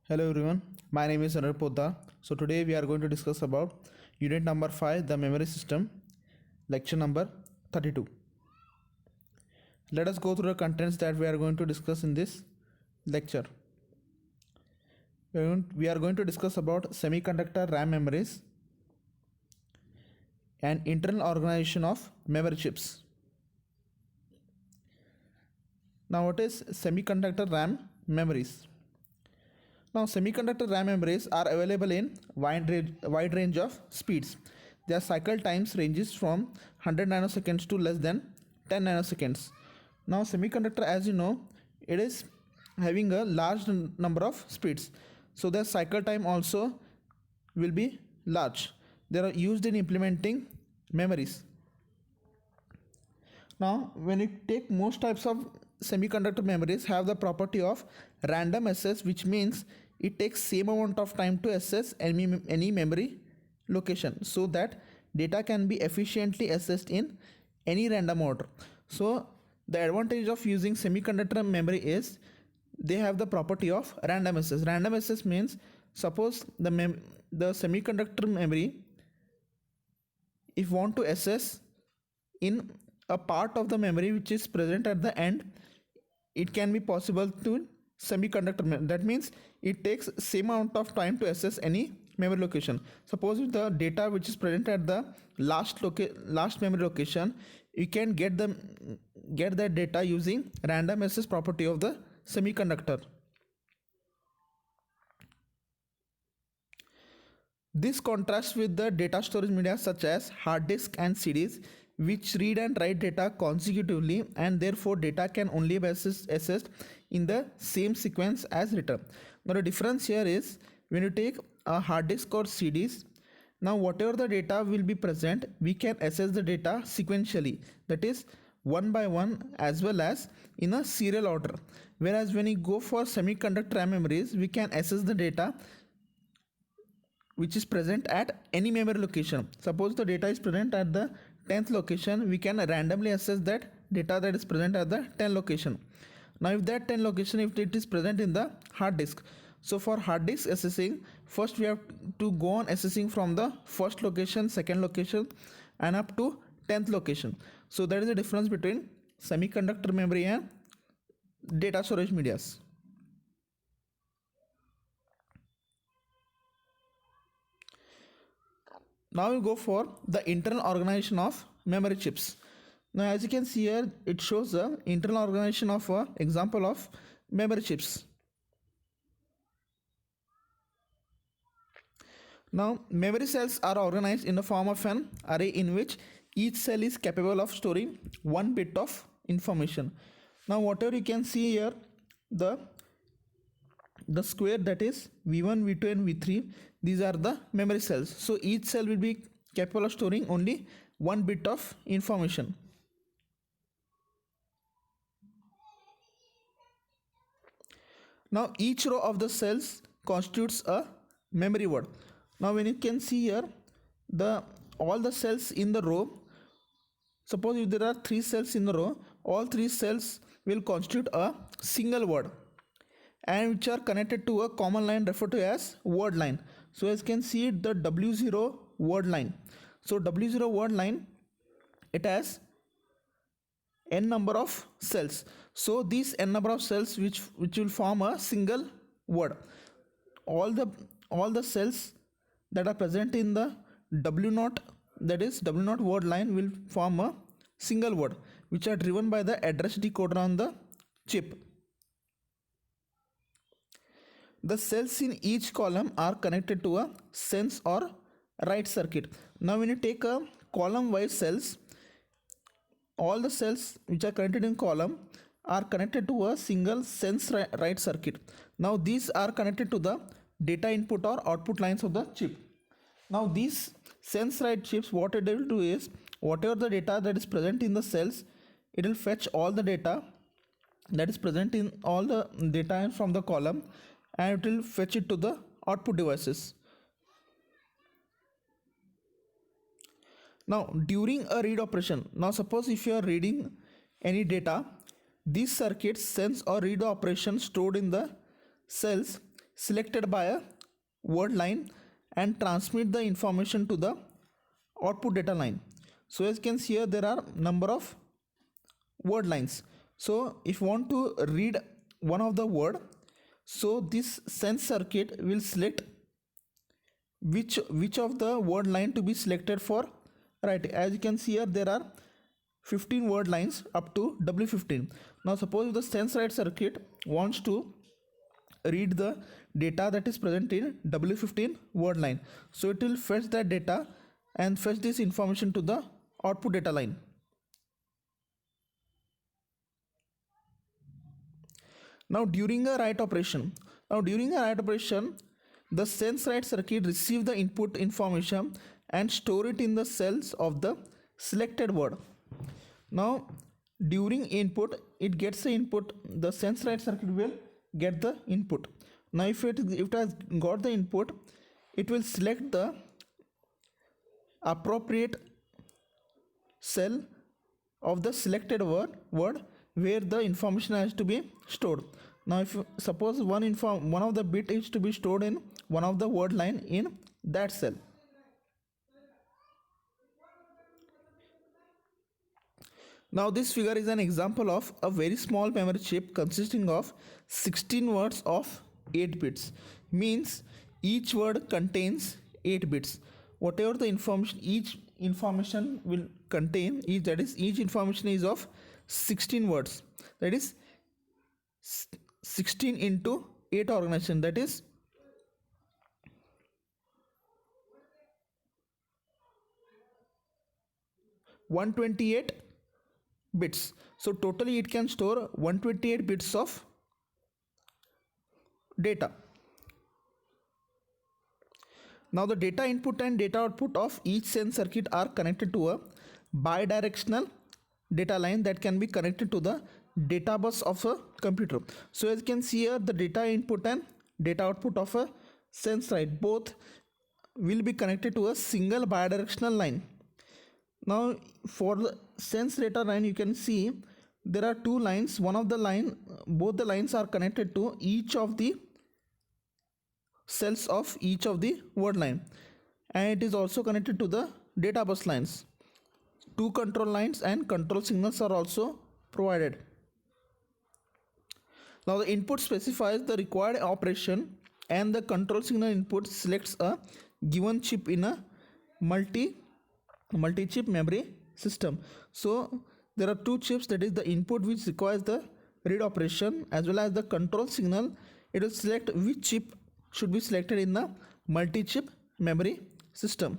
Hello everyone, my name is Anar Poddar. So today we are going to discuss about unit number 5, the memory system, lecture number 32. Let us go through the contents that we are going to discuss in this lecture. We are going to discuss about semiconductor RAM memories and internal organization of memory chips. Now what is semiconductor RAM memories? Now, semiconductor RAM memories are available in wide range of speeds. Their cycle times ranges from 100 nanoseconds to less than 10 nanoseconds. Now, semiconductor, as you know, it is having a large number of speeds. So, their cycle time also will be large. They are used in implementing memories. Now, when you take most types of semiconductor memories have the property of random access, which means it takes same amount of time to access any memory location so that data can be efficiently accessed in any random order. So the advantage of using semiconductor memory is they have the property of random access. Random access means suppose the semiconductor memory, if want to access in a part of the memory which is present at the end, it can be possible to semiconductor. That means it takes same amount of time to access any memory location. Suppose if the data which is present at the last memory location, you can get that data using random access property of the semiconductor. This contrasts with the data storage media such as hard disk and CDs, which read and write data consecutively, and therefore data can only be accessed in the same sequence as written. Now the difference here is when you take a hard disk or CDs, now whatever the data will be present, we can access the data sequentially, that is one by one as well as in a serial order. Whereas when you go for semiconductor RAM memories, we can access the data which is present at any memory location. Suppose the data is present at the 10th location, we can randomly access that data that is present at the 10th location. Now if that 10 location, if it is present in the hard disk, so for hard disk accessing, first we have to go on accessing from the first location, second location and up to 10th location. So that is the difference between semiconductor memory and data storage medias. Now we go for the internal organization of memory chips. Now as you can see here, it shows the internal organization of example of memory chips. Now memory cells are organized in the form of an array in which each cell is capable of storing one bit of information. Now whatever you can see here, the square, that is v1, v2 and v3, these are the memory cells. So each cell will be capable of storing only one bit of information. Now each row of the cells constitutes a memory word. Now when you can see here, all the cells in the row, suppose if there are 3 cells in the row, all 3 cells will constitute a single word and which are connected to a common line referred to as word line. So as you can see it, the W0 word line. So W0 word line, it has n number of cells. So these n number of cells which will form a single word. All the cells that are present in the W0, that is W0 word line, will form a single word which are driven by the address decoder on the chip. The cells in each column are connected to a sense or write circuit. Now when you take a column wise cells, all the cells which are connected in column are connected to a single sense write circuit. Now these are connected to the data input or output lines of the chip. Now these sense write chips, what it will do is, whatever the data that is present in the cells, it will fetch all the data that is present in all the data from the column and it will fetch it to the output devices. Now during a read operation, now suppose if you are reading any data, these circuits sense or read the operation stored in the cells selected by a word line and transmit the information to the output data line. So as you can see here, there are number of word lines. So if you want to read one of the word, so this sense circuit will select which of the word line to be selected for writing. As you can see here, there are 15 word lines up to W15. Now suppose if the sense write circuit wants to read the data that is present in W15 word line, so it will fetch that data and fetch this information to the output data line. Now during a write operation, the sense write circuit receive the input information and store it in the cells of the selected word. Now during input, it gets the input, the sense write circuit will get the input. Now if it has got the input, it will select the appropriate cell of the selected word where the information has to be stored. Now if suppose one of the bit is to be stored in one of the word line in that cell. Now this figure is an example of a very small memory chip consisting of 16 words of 8 bits. Means each word contains 8 bits. Whatever the information, each information will contain, each information is of 16 words. That is 16 into 8 organization, that is 128 bits. So totally it can store 128 bits of data. Now the data input and data output of each sense circuit are connected to a bidirectional data line that can be connected to the data bus of a computer. So as you can see here, the data input and data output of a sense write both will be connected to a single bidirectional line. Now for the sense data line, you can see there are two lines. Both the lines are connected to each of the cells of each of the word line, and it is also connected to the data bus lines. Two control lines and control signals are also provided. Now the input specifies the required operation and the control signal input selects a given chip in a multi-chip memory system. So there are two chips, that is the input which requires the read operation as well as the control signal. It will select which chip should be selected in the multi-chip memory system.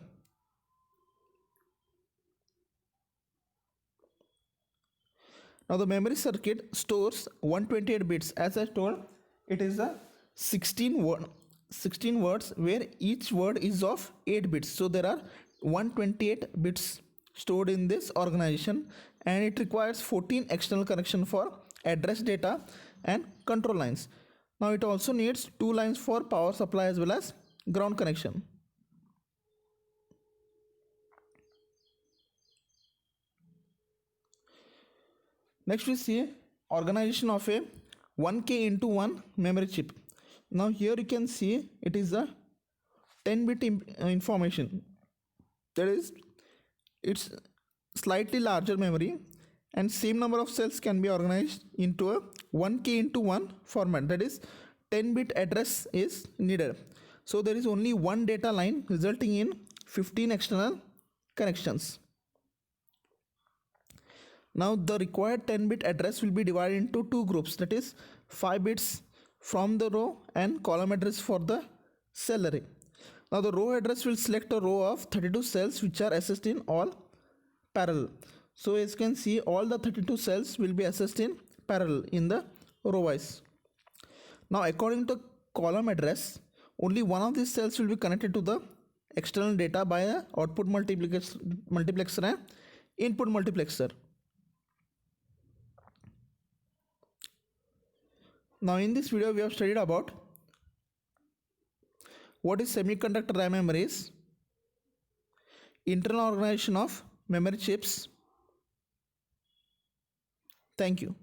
Now the memory circuit stores 128 bits. As I told, it is a 16 words where each word is of 8 bits. So there are 128 bits stored in this organization, and it requires 14 external connection for address data and control lines. Now it also needs 2 lines for power supply as well as ground connection. Next we see organization of a 1K into 1 memory chip. Now here you can see it is a 10-bit information. That is, it's slightly larger memory, and same number of cells can be organized into a 1K into 1 format. That is 10-bit address is needed. So there is only one data line resulting in 15 external connections. Now the required 10-bit address will be divided into two groups, that is 5 bits from the row and column address for the cell array. Now the row address will select a row of 32 cells which are accessed in all parallel. So as you can see, all the 32 cells will be accessed in parallel in the row wise. Now according to column address, only one of these cells will be connected to the external data by a output multiplexer and input multiplexer. Now in this video we have studied about what is semiconductor RAM memories, internal organization of memory chips. Thank you.